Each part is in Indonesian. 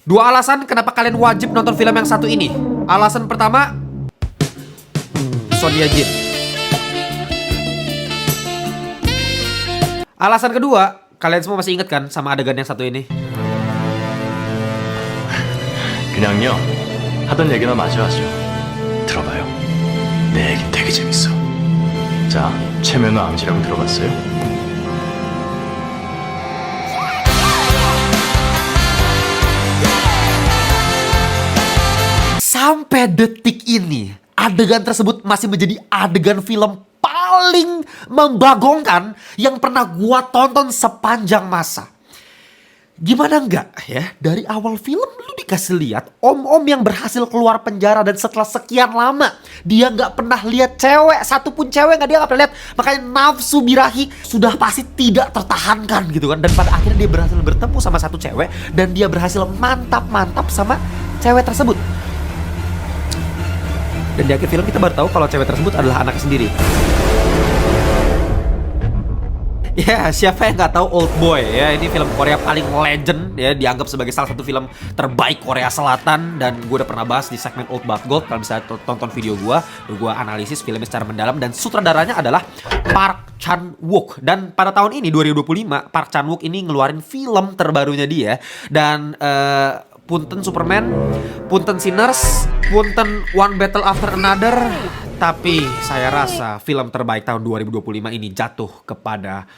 Dua alasan kenapa kalian wajib nonton film yang satu ini. Alasan pertama, Son Ye Jin. Alasan kedua, kalian semua masih ingat kan sama adegan yang satu ini? 그냥요 하던 얘기나 마저 하죠. 들어봐요. 내 얘긴 되게 재밌어. 자, 최면호 암시라고 들어봤어요? Sampai detik ini, adegan tersebut masih menjadi adegan film paling membagongkan yang pernah gua tonton sepanjang masa. Gimana enggak ya, dari awal film lu dikasih lihat om-om yang berhasil keluar penjara dan setelah sekian lama dia nggak pernah lihat cewek, satupun cewek dia nggak pernah lihat, makanya nafsu birahi sudah pasti tidak tertahankan gitu kan. Dan pada akhirnya dia berhasil bertemu sama satu cewek dan dia berhasil mantap-mantap sama cewek tersebut. Dan di akhir film kita baru tahu kalau cewek tersebut adalah anak sendiri. Ya, siapa yang nggak tahu Old Boy ya? Ini film Korea paling legend ya, dianggap sebagai salah satu film terbaik Korea Selatan. Dan gue udah pernah bahas di segmen Old But Gold. Kalau bisa tonton video gue analisis filmnya secara mendalam. Dan sutradaranya adalah Park Chan-wook. Dan pada tahun ini 2025 Park Chan-wook ini ngeluarin film terbarunya dia. Dan punten Superman, punten Sinners, punten One Battle After Another. Tapi saya rasa film terbaik tahun 2025 ini jatuh kepada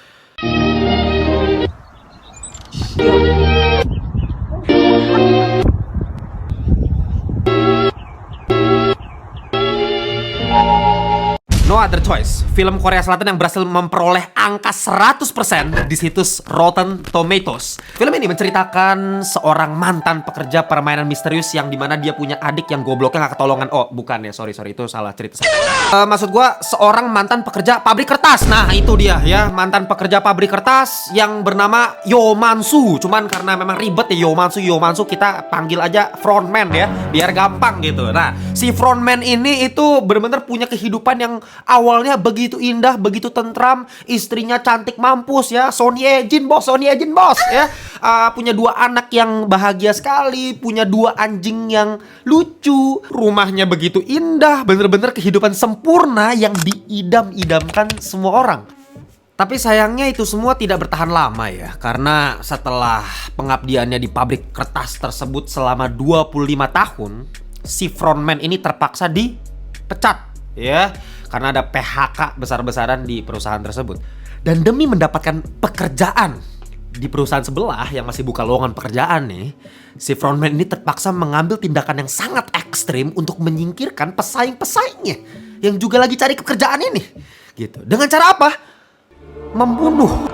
No Other Choice, film Korea Selatan yang berhasil memperoleh angka 100% di situs Rotten Tomatoes. Film ini menceritakan seorang mantan pekerja permainan misterius yang dimana dia punya adik yang gobloknya gak ketolongan. Oh bukan ya, sorry itu salah cerita. Maksud gua seorang mantan pekerja pabrik kertas. Nah itu dia ya, mantan pekerja pabrik kertas yang bernama Yomansu. Cuman karena memang ribet ya Yomansu kita panggil aja frontman ya, biar gampang gitu. Nah si frontman ini itu benar-benar punya kehidupan yang awalnya begitu indah, begitu tentram, istrinya cantik mampus ya, Son Ye Jin bos ya. Punya dua anak yang bahagia sekali, punya dua anjing yang lucu, rumahnya begitu indah, bener-bener kehidupan sempurna yang diidam-idamkan semua orang. Tapi sayangnya itu semua tidak bertahan lama ya, karena setelah pengabdiannya di pabrik kertas tersebut selama 25 tahun, si frontman ini terpaksa dipecat ya, karena ada PHK besar-besaran di perusahaan tersebut. Dan demi mendapatkan pekerjaan di perusahaan sebelah yang masih buka lowongan pekerjaan nih, si frontman ini terpaksa mengambil tindakan yang sangat ekstrim untuk menyingkirkan pesaing-pesaingnya yang juga lagi cari pekerjaan ini gitu. Dengan cara apa? Membunuh.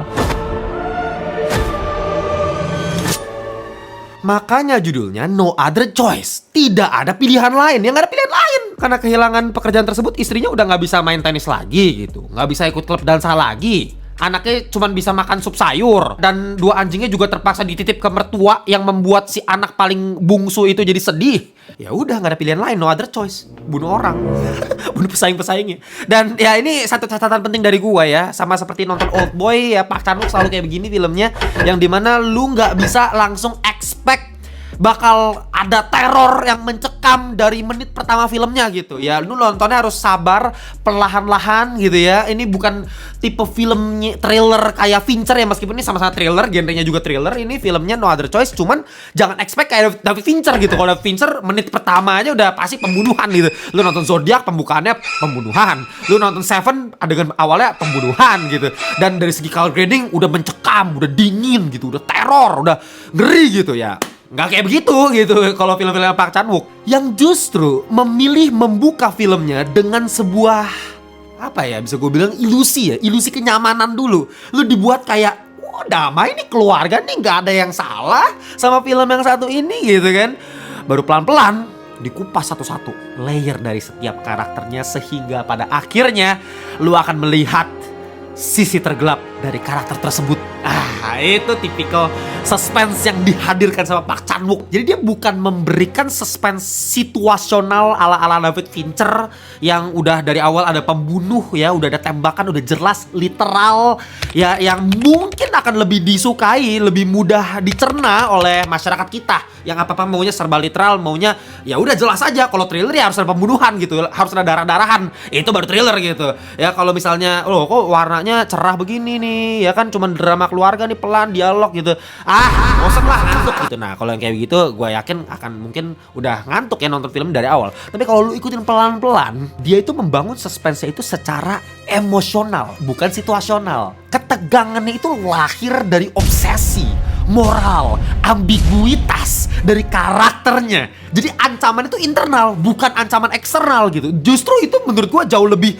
Makanya judulnya No Other Choice. Tidak ada pilihan lain. Yang gak ada pilihan lain. Karena kehilangan pekerjaan tersebut, istrinya udah gak bisa main tenis lagi gitu. Gak bisa ikut klub dansa lagi. Anaknya cuma bisa makan sup sayur. Dan dua anjingnya juga terpaksa dititip ke mertua yang membuat si anak paling bungsu itu jadi sedih. Ya udah gak ada pilihan lain, no other choice. Bunuh orang. Bunuh pesaing-pesaingnya. Dan ya ini satu catatan penting dari gua ya. Sama seperti nonton Old Boy ya, Park Chan-wook selalu kayak begini filmnya. Yang dimana lu gak bisa langsung expect bakal ada teror yang mencekam dari menit pertama filmnya gitu ya. Lu nontonnya harus sabar, perlahan-lahan gitu ya. Ini bukan tipe filmnya thriller kayak Fincher ya, meskipun ini sama-sama thriller, genrenya juga thriller. Ini filmnya No Other Choice, cuman jangan expect kayak David Fincher gitu. Kalau David Fincher menit pertama aja udah pasti pembunuhan gitu. Lu nonton Zodiac pembukaannya pembunuhan. Lu nonton Seven adegan awalnya pembunuhan gitu. Dan dari segi color grading udah mencekam, udah dingin gitu, udah teror, udah ngeri gitu ya. Nggak kayak begitu gitu kalau film-film Park Chan-wook, yang justru memilih membuka filmnya dengan sebuah apa ya, bisa gue bilang ilusi ya, ilusi kenyamanan dulu. Lu dibuat kayak wah damai nih, keluarga nih, nggak ada yang salah sama film yang satu ini gitu kan. Baru pelan-pelan dikupas satu-satu layer dari setiap karakternya, sehingga pada akhirnya lu akan melihat sisi tergelap dari karakter tersebut. Itu tipikal suspense yang dihadirkan sama Park Chan Wook. Jadi dia bukan memberikan suspense situasional ala-ala David Fincher yang udah dari awal ada pembunuh ya, udah ada tembakan, udah jelas literal ya, yang mungkin akan lebih disukai, lebih mudah dicerna oleh masyarakat kita yang apa-apa maunya serba literal, maunya ya udah jelas aja. Kalau thriller ya harus ada pembunuhan gitu, harus ada darah-darahan. Itu baru thriller gitu. Ya kalau misalnya loh kok warnanya cerah begini nih, ya kan cuman drama keluarga nih, pelan dialog gitu. Bosan lah, ngantuk gitu. Nah, kalau yang kayak begitu gue yakin akan mungkin udah ngantuk ya nonton film dari awal. Tapi kalau lu ikutin pelan-pelan, dia itu membangun suspense itu secara emosional, bukan situasional. Ketegangannya itu lahir dari obsesi, moral, ambiguitas dari karakternya. Jadi ancaman itu internal, bukan ancaman eksternal gitu. Justru itu menurut gue jauh lebih,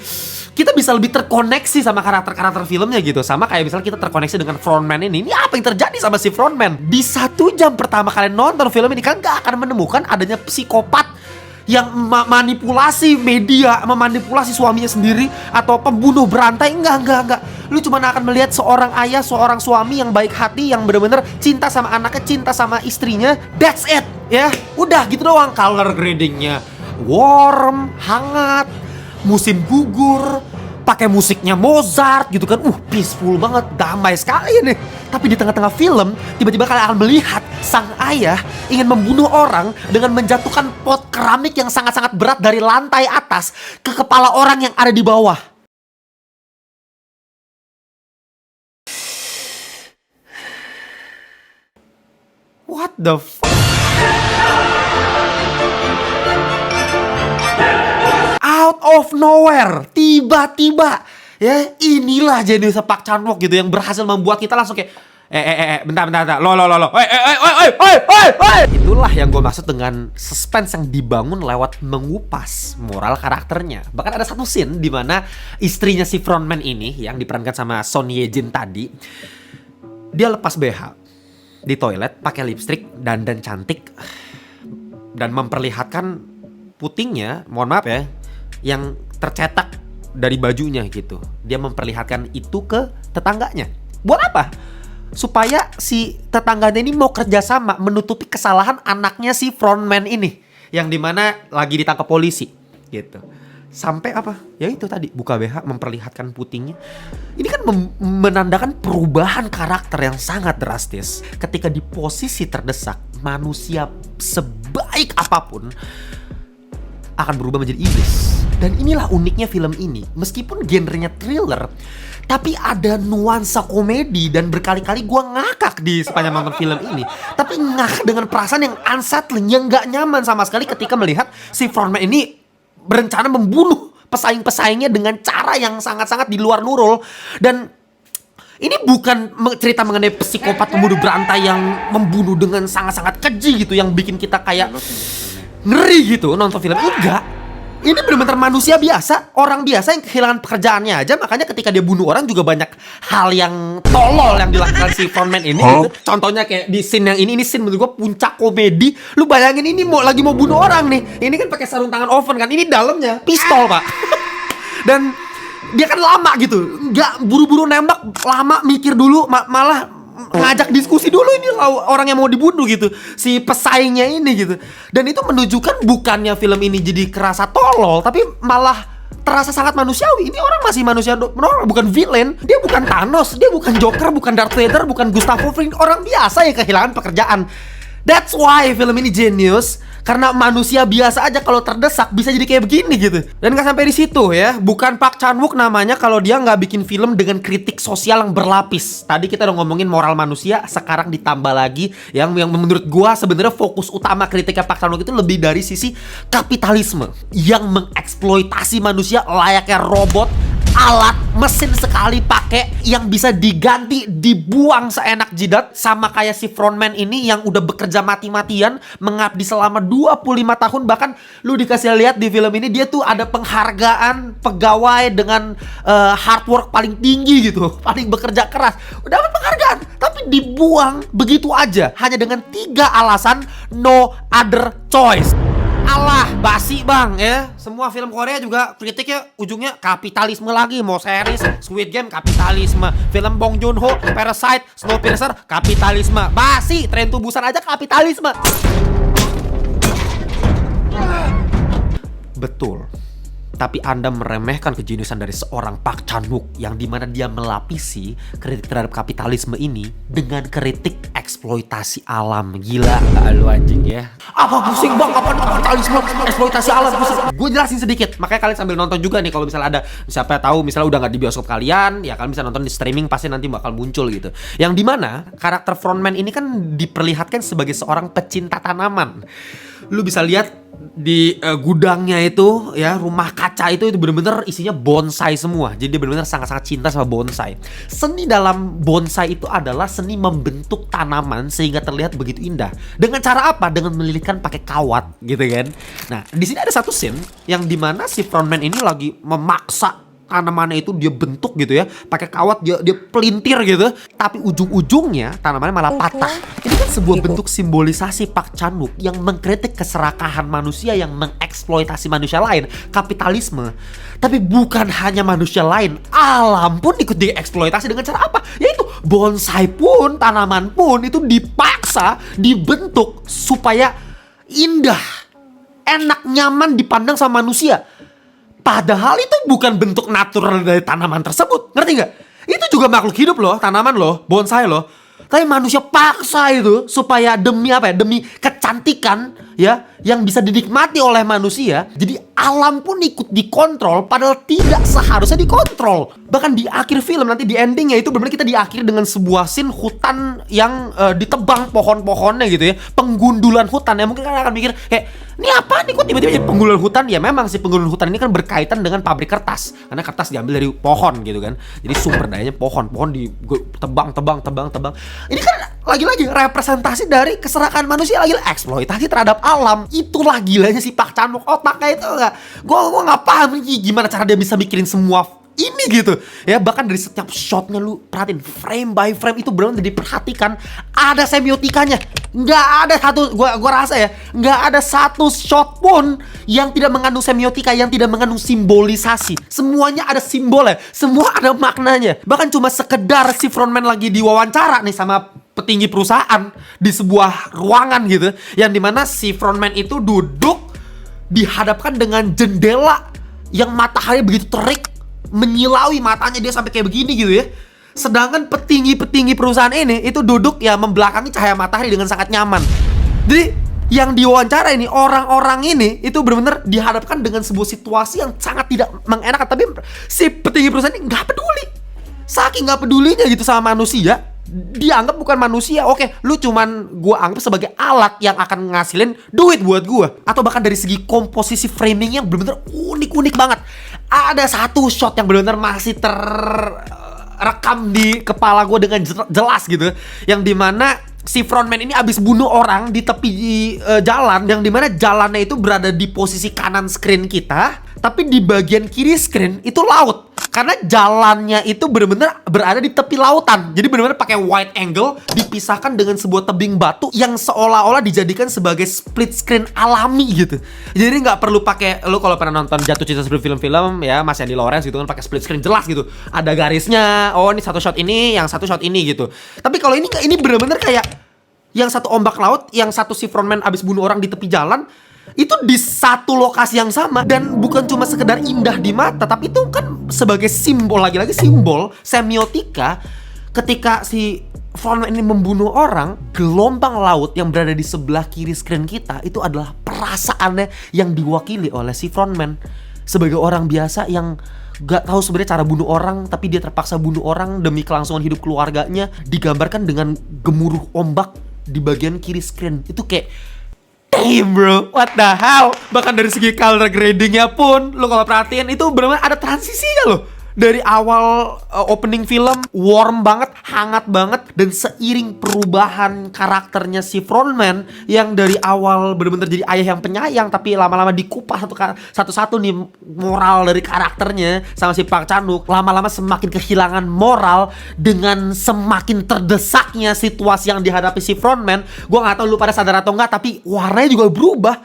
kita bisa lebih terkoneksi sama karakter-karakter filmnya gitu. Sama kayak misalnya kita terkoneksi dengan frontman ini. Ini apa yang terjadi sama si frontman? Di 1 jam pertama kalian nonton film ini, kan gak akan menemukan adanya psikopat yang manipulasi media, memanipulasi suaminya sendiri, atau pembunuh berantai. Enggak. Lu cuma akan melihat seorang ayah, seorang suami yang baik hati, yang bener-bener cinta sama anaknya, cinta sama istrinya. That's it ya. Udah gitu doang. Color gradingnya warm, hangat, musim gugur, pakai musiknya Mozart gitu kan. Peaceful banget, damai sekali nih. Tapi di tengah-tengah film, tiba-tiba kalian akan melihat sang ayah ingin membunuh orang dengan menjatuhkan pot keramik yang sangat-sangat berat dari lantai atas ke kepala orang yang ada di bawah. What the fuck? Out of nowhere, tiba-tiba ya, inilah jenius Park Chan Wook gitu yang berhasil membuat kita langsung kayak bentar, lo, itulah yang gue maksud dengan suspense yang dibangun lewat mengupas moral karakternya. Bahkan ada satu scene di mana istrinya si frontman ini yang diperankan sama Son Ye Jin tadi, dia lepas BH di toilet, pakai lipstick, dandan cantik, dan memperlihatkan putingnya, mohon maaf ya, yang tercetak dari bajunya gitu. Dia memperlihatkan itu ke tetangganya. Buat apa? Supaya si tetangganya ini mau kerjasama menutupi kesalahan anaknya si frontman ini, yang dimana lagi ditangkap polisi gitu. Sampai apa? Ya itu tadi, buka BH, memperlihatkan putingnya. Ini kan menandakan perubahan karakter yang sangat drastis. Ketika di posisi terdesak, manusia sebaik apapun akan berubah menjadi iblis. Dan inilah uniknya film ini. Meskipun genrenya thriller, tapi ada nuansa komedi. Dan berkali-kali gue ngakak di sepanjang nonton film ini. Tapi ngakak dengan perasaan yang unsettling, yang gak nyaman sama sekali ketika melihat si frontman ini berencana membunuh pesaing-pesaingnya dengan cara yang sangat-sangat di luar nurul. Dan ini bukan cerita mengenai psikopat pembunuh berantai yang membunuh dengan sangat-sangat keji gitu, yang bikin kita kayak ngeri gitu nonton film. Enggak. Ini benar-benar manusia biasa, orang biasa yang kehilangan pekerjaannya aja. Makanya ketika dia bunuh orang juga banyak hal yang tolol yang dilakukan si frontman ini gitu. Contohnya kayak di scene yang ini scene menurut gue puncak komedi. Lu bayangin ini lagi mau bunuh orang nih. Ini kan pakai sarung tangan oven kan. Ini dalamnya pistol, Pak. Dan dia kan lama gitu, nggak buru-buru nembak, lama mikir dulu, malah ngajak diskusi dulu ini orang yang mau dibunuh gitu, si pesaingnya ini gitu. Dan itu menunjukkan bukannya film ini jadi kerasa tolol, tapi malah terasa sangat manusiawi. Ini orang masih manusia normal, bukan villain. Dia bukan Thanos, dia bukan Joker, bukan Darth Vader, bukan Gustavo Fring. Orang biasa yang kehilangan pekerjaan. That's why film ini genius. Karena manusia biasa aja kalau terdesak bisa jadi kayak begini gitu. Dan gak sampai di situ ya. Bukan Park Chan Wook namanya kalau dia nggak bikin film dengan kritik sosial yang berlapis. Tadi kita udah ngomongin moral manusia, sekarang ditambah lagi yang menurut gua sebenarnya fokus utama kritiknya Park Chan Wook itu lebih dari sisi kapitalisme yang mengeksploitasi manusia layaknya robot, alat mesin sekali pakai yang bisa diganti, dibuang seenak jidat. Sama kayak si frontman ini yang udah bekerja mati-matian, mengabdi selama 25 tahun. Bahkan lu dikasih lihat di film ini dia tuh ada penghargaan pegawai dengan hard work paling tinggi gitu, paling bekerja keras, udah dapat penghargaan, tapi dibuang begitu aja hanya dengan 3 alasan: no other choice. Alah, basi bang ya. Semua film Korea juga kritiknya ujungnya kapitalisme lagi. Mau series Squid Game kapitalisme, film Bong Joon-ho Parasite, Snowpiercer kapitalisme. Basi, Tren to Busan aja kapitalisme. Betul. Tapi Anda meremehkan kejeniusan dari seorang Park Chan-wook yang dimana dia melapisi kritik terhadap kapitalisme ini dengan kritik eksploitasi alam. Gila gak lu anjing ya? Apa pusing bang? Apa kapitalisme eksploitasi alam? Gue jelasin sedikit. Makanya kalian sambil nonton juga nih. Kalau misalnya ada, siapa tahu misalnya udah gak di bioskop kalian, ya kalian bisa nonton di streaming, pasti nanti bakal muncul gitu. Yang dimana karakter frontman ini kan diperlihatkan sebagai seorang pecinta tanaman. Lu bisa lihat di gudangnya itu ya, rumah kaca itu bener-bener isinya bonsai semua. Jadi dia bener-bener sangat-sangat cinta sama bonsai. Seni dalam bonsai itu adalah seni membentuk tanaman sehingga terlihat begitu indah. Dengan cara apa? Dengan melilitkan pakai kawat gitu kan. Nah, di sini ada satu scene yang dimana si frontman ini lagi memaksa tanamannya itu dia bentuk gitu ya, pakai kawat dia pelintir gitu, tapi ujung-ujungnya tanamannya malah patah. Ini kan sebuah bentuk simbolisasi Park Chan-wook yang mengkritik keserakahan manusia yang mengeksploitasi manusia lain, kapitalisme. Tapi bukan hanya manusia lain, alam pun ikut dieksploitasi dengan cara apa? Yaitu bonsai pun, tanaman pun itu dipaksa dibentuk supaya indah, enak, nyaman dipandang sama manusia. Padahal itu bukan bentuk natural dari tanaman tersebut. Ngerti nggak? Itu juga makhluk hidup loh, tanaman loh, bonsai loh. Tapi manusia paksa itu supaya demi apa ya? Demi kecantikan ya, yang bisa dinikmati oleh manusia. Jadi alam pun ikut dikontrol padahal tidak seharusnya dikontrol. Bahkan di akhir film nanti di endingnya itu benar-benar kita diakhiri dengan sebuah scene hutan yang ditebang pohon-pohonnya gitu ya. Penggundulan hutan ya, mungkin kalian akan mikir kayak ini apa nih kok tiba-tiba jadi penggundulan hutan? Ya memang sih penggundulan hutan ini kan berkaitan dengan pabrik kertas. Karena kertas diambil dari pohon gitu kan. Jadi sumber dayanya pohon ditebang. Ini kan lagi-lagi representasi dari keserakahan manusia, lagi eksploitasi terhadap alam. Itulah gilanya si Park Chan-wook, otaknya itu enggak. Gua nggak paham gimana cara dia bisa mikirin semua ini gitu ya. Bahkan dari setiap shotnya lu perhatiin frame by frame itu benar-benar diperhatikan ada semiotikanya. Nggak ada satu, gua rasa ya, nggak ada satu shot pun yang tidak mengandung semiotika, yang tidak mengandung simbolisasi. Semuanya ada simbolnya, semua ada maknanya. Bahkan cuma sekedar si frontman lagi diwawancara nih sama petinggi perusahaan di sebuah ruangan gitu, yang dimana si frontman itu duduk dihadapkan dengan jendela yang matahari begitu terik menyilaui matanya dia sampai kayak begini gitu ya. Sedangkan petinggi-petinggi perusahaan ini itu duduk ya membelakangi cahaya matahari dengan sangat nyaman. Jadi yang diwawancara ini, orang-orang ini itu benar-benar dihadapkan dengan sebuah situasi yang sangat tidak mengenakan. Tapi si petinggi perusahaan ini nggak peduli. Saking nggak pedulinya gitu sama manusia, dia anggap bukan manusia. Oke, lu cuman gua anggap sebagai alat yang akan ngasilin duit buat gua. Atau bahkan dari segi komposisi framingnya benar-benar unik-unik banget. Ada satu shot yang benar-benar masih rekam di kepala gue dengan jelas gitu, yang dimana si frontman ini abis bunuh orang di tepi jalan, yang dimana jalannya itu berada di posisi kanan screen kita, tapi di bagian kiri screen itu laut. Karena jalannya itu benar-benar berada di tepi lautan. Jadi benar-benar pakai wide angle, dipisahkan dengan sebuah tebing batu yang seolah-olah dijadikan sebagai split screen alami gitu. Jadi nggak perlu pakai, lo kalau pernah nonton Jatuh Cinta sebelum film-film ya, Mas Andy Lawrence gitu kan, pakai split screen jelas gitu. Ada garisnya, oh ini satu shot ini, yang satu shot ini gitu. Tapi kalau ini benar-benar kayak yang satu ombak laut, yang satu si frontman abis bunuh orang di tepi jalan, itu di satu lokasi yang sama. Dan bukan cuma sekedar indah di mata, tapi itu kan sebagai simbol, lagi-lagi simbol semiotika. Ketika si frontman ini membunuh orang, gelombang laut yang berada di sebelah kiri screen kita itu adalah perasaannya yang diwakili oleh si frontman. Sebagai orang biasa yang gak tahu sebenarnya cara bunuh orang, tapi dia terpaksa bunuh orang demi kelangsungan hidup keluarganya, digambarkan dengan gemuruh ombak di bagian kiri screen. Itu kayak damn bro, what the hell. Bahkan dari segi color gradingnya pun, lo kalau perhatiin itu benar-benar ada transisinya loh. Dari awal opening film warm banget, hangat banget, dan seiring perubahan karakternya si frontman yang dari awal bener-bener jadi ayah yang penyayang, tapi lama-lama dikupas satu-satu nih moral dari karakternya sama si Park Chan-wook, lama-lama semakin kehilangan moral dengan semakin terdesaknya situasi yang dihadapi si frontman. Gua nggak tahu lu pada sadar atau enggak, tapi warnanya juga berubah.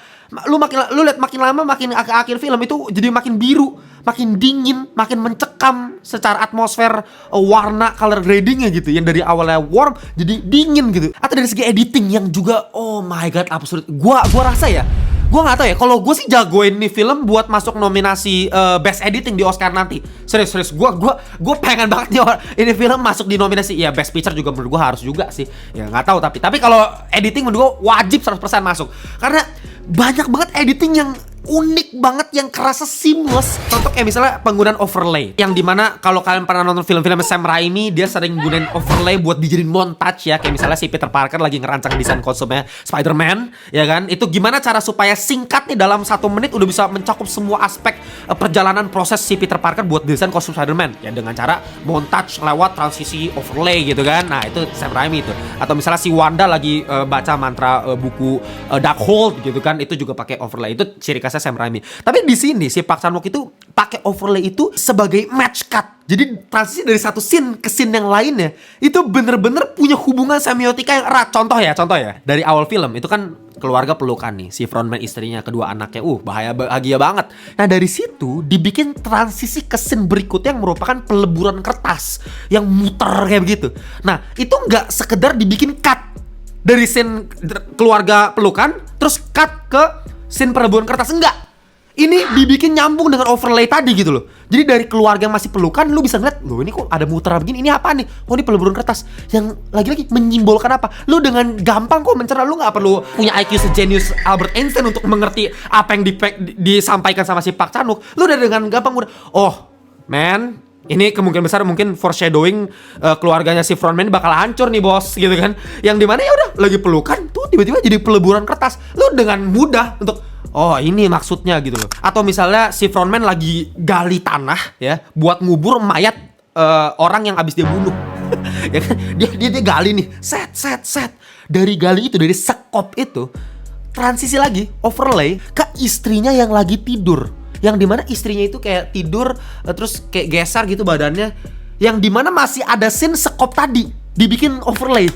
Lu lihat makin lama makin akhir film itu jadi makin biru, makin dingin, makin mencekam secara atmosfer, warna color gradingnya gitu. Yang dari awalnya warm jadi dingin gitu. Atau dari segi editing yang juga oh my god absurd. Gua rasa ya, gua nggak tahu ya, kalau gue sih jagoin nih film buat masuk nominasi best editing di Oscar nanti. Serius gue pengen banget nih ini film masuk di nominasi. Ya best picture juga menurut gue harus juga sih. Ya nggak tahu, tapi kalau editing menurut gue wajib 100% masuk. Karena banyak banget editing yang unik banget, yang kerasa seamless. Contoh kayak misalnya penggunaan overlay, yang dimana kalau kalian pernah nonton film-film Sam Raimi, dia sering gunain overlay buat dijadiin montage ya. Kayak misalnya si Peter Parker lagi ngerancang desain kostumnya Spider-Man, ya kan? Itu gimana cara supaya singkat nih, dalam 1 menit udah bisa mencakup semua aspek perjalanan proses si Peter Parker buat desain kostum Spider-Man, ya dengan cara montage lewat transisi overlay gitu kan. Nah itu Sam Raimi itu. Atau misalnya si Wanda lagi baca mantra buku Darkhold gitu kan, itu juga pakai overlay. Itu ciri khasnya Sam Raimi. Tapi di sini si Park Chan-wook itu pakai overlay itu sebagai match cut. Jadi transisi dari satu scene ke scene yang lainnya itu bener-bener punya hubungan semiotika yang erat. Contoh ya, dari awal film itu kan keluarga pelukan nih, si frontman istrinya, kedua anaknya, bahagia banget. Nah dari situ dibikin transisi ke scene berikutnya yang merupakan peleburan kertas yang muter kayak begitu. Nah itu nggak sekedar dibikin cut dari scene keluarga pelukan terus cut ke scene peleburan kertas, enggak. Ini dibikin nyambung dengan overlay tadi gitu loh. Jadi dari keluarga yang masih pelukan, lu bisa ngeliat, loh ini kok ada muter begini, ini apa nih? Oh ini peleburan kertas. Yang lagi-lagi menyimbolkan apa? Lu dengan gampang kok mencerna, lu gak perlu punya IQ sejenius Albert Einstein untuk mengerti apa yang disampaikan sama si Park Chan-wook. Lu udah dengan gampang udah, oh man, ini kemungkinan besar mungkin foreshadowing keluarganya si frontman bakal hancur nih bos gitu kan. Yang dimana ya udah lagi pelukan tuh tiba-tiba jadi peleburan kertas. Lu dengan mudah untuk oh ini maksudnya gitu loh. Atau misalnya si frontman lagi gali tanah ya buat ngubur mayat orang yang abis dia bunuh. Ya kan? Dia gali nih, set. Dari gali itu, dari sekop itu, transisi lagi overlay ke istrinya yang lagi tidur. Yang dimana istrinya itu kayak tidur terus kayak geser gitu badannya. Yang dimana masih ada scene sekop tadi dibikin overlay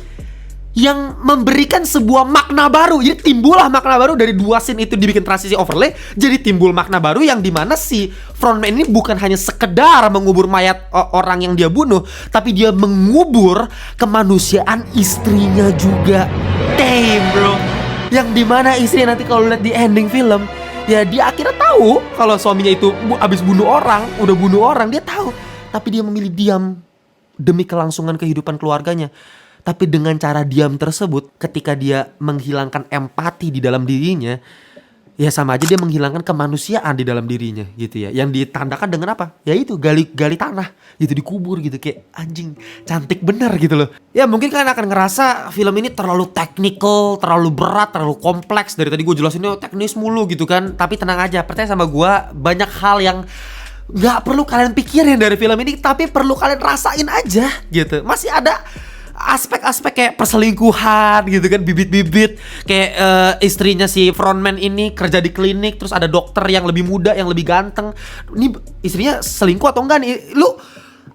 yang memberikan sebuah makna baru. Jadi timbullah makna baru dari 2 scene itu dibikin transisi overlay. Jadi timbul makna baru yang dimana si frontman ini bukan hanya sekedar mengubur mayat orang yang dia bunuh, tapi dia mengubur kemanusiaan istrinya juga. Damn bro. Yang dimana istrinya nanti kalau lihat di ending film, ya dia akhirnya tahu kalau suaminya itu abis udah bunuh orang, dia tahu. Tapi dia memilih diam demi kelangsungan kehidupan keluarganya. Tapi dengan cara diam tersebut, ketika dia menghilangkan empati di dalam dirinya, ya sama aja dia menghilangkan kemanusiaan di dalam dirinya gitu ya. Yang ditandakan dengan apa? Ya itu gali tanah gitu, dikubur gitu. Kayak anjing, cantik bener gitu loh. Ya mungkin kalian akan ngerasa film ini terlalu technical, terlalu berat, terlalu kompleks. Dari tadi gue jelasinnya teknis mulu gitu kan. Tapi tenang aja, percaya sama gue, banyak hal yang gak perlu kalian pikirin dari film ini, tapi perlu kalian rasain aja gitu. Masih ada aspek-aspek kayak perselingkuhan gitu kan, bibit-bibit kayak istrinya si frontman ini kerja di klinik, terus ada dokter yang lebih muda, yang lebih ganteng. Ini istrinya selingkuh atau enggak nih? Lu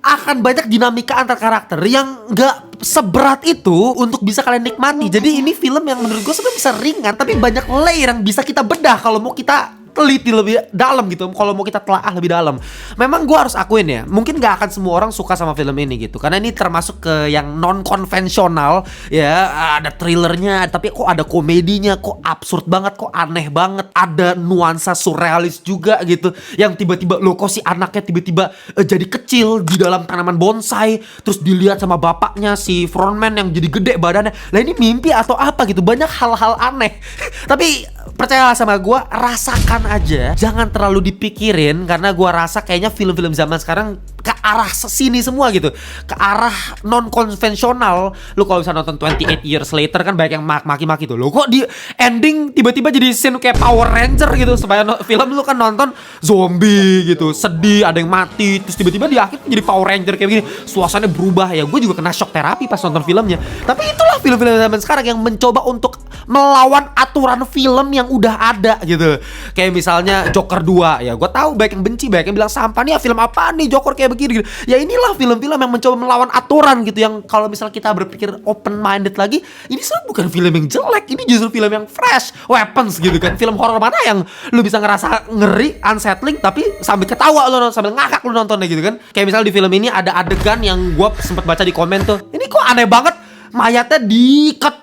akan banyak dinamika antar karakter yang gak seberat itu untuk bisa kalian nikmati. Jadi ini film yang menurut gue sebenarnya bisa ringan, tapi banyak layer yang bisa kita bedah kalau mau kita teliti lebih dalam gitu, kalau mau kita telaah lebih dalam. Memang gue harus akuin ya, mungkin gak akan semua orang suka sama film ini gitu, karena ini termasuk ke yang non konvensional ya. Ada thrillernya, tapi kok ada komedinya, kok absurd banget, kok aneh banget, ada nuansa surrealis juga gitu, yang tiba-tiba loh kok si anaknya tiba-tiba jadi kecil di dalam tanaman bonsai, terus dilihat sama bapaknya si frontman yang jadi gede badannya. Lah ini mimpi atau apa gitu, banyak hal-hal aneh. Tapi percayalah sama gue, rasakan aja, jangan terlalu dipikirin, karena gue rasa kayaknya film-film zaman sekarang arah sini semua gitu, ke arah non konvensional. Lu kalau bisa nonton 28 Years Later kan banyak yang maki-maki tuh, lo kok di ending tiba-tiba jadi scene kayak Power Ranger gitu. Supaya film lu kan nonton zombie gitu, sedih, ada yang mati, terus tiba-tiba di akhir jadi Power Ranger kayak begini, suasananya berubah. Ya gue juga kena shock terapi pas nonton filmnya. Tapi itulah film-film zaman sekarang yang mencoba untuk melawan aturan film yang udah ada gitu. Kayak misalnya Joker 2, ya gue tahu banyak yang benci, banyak yang bilang sampah nih ya, film apa nih Joker kayak begini gitu. Ya inilah film-film yang mencoba melawan aturan gitu, yang kalau misal kita berpikir open minded lagi, ini sebenarnya bukan film yang jelek, ini justru film yang fresh. Weapons gitu kan, film horor mana yang lu bisa ngerasa ngeri, unsettling, tapi sambil ketawa lu, sambil ngakak lu nontonnya gitu kan. Kayak misal di film ini ada adegan yang gue sempet baca di komen tuh, ini kok aneh banget, mayatnya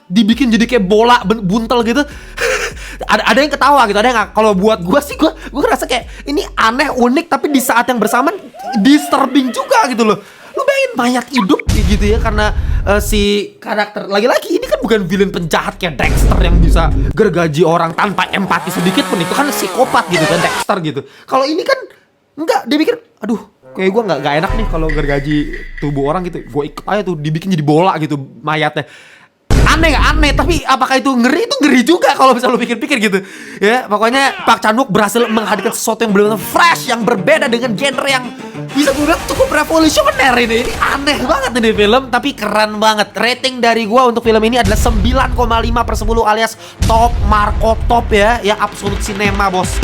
dibikin jadi kayak bola buntel gitu. ada yang ketawa gitu, ada yang kalau buat gue sih, gue ngerasa kayak ini aneh, unik, tapi di saat yang bersamaan disturbing juga gitu loh. Lu bayangin mayat hidup gitu ya, karena si karakter, lagi-lagi ini kan bukan villain penjahat kayak Dexter yang bisa gergaji orang tanpa empati sedikit pun. Itu kan psikopat gitu kan Dexter gitu. Kalau ini kan enggak, dia mikir aduh kayak gue nggak enak nih kalau gergaji tubuh orang gitu, gue ikut aja tuh, dibikin jadi bola gitu mayatnya. Aneh gak? Aneh, tapi apakah itu ngeri? Itu ngeri juga kalau bisa lu pikir-pikir gitu ya. Pokoknya Park Chan-wook berhasil menghadirkan sesuatu yang benar-benar fresh, yang berbeda dengan genre yang bisa gue bilang cukup revolusioner ini. Ini aneh banget ini film, tapi keren banget. Rating dari gue untuk film ini adalah 9,5/10 alias top Marco top ya. Ya absolut cinema bos.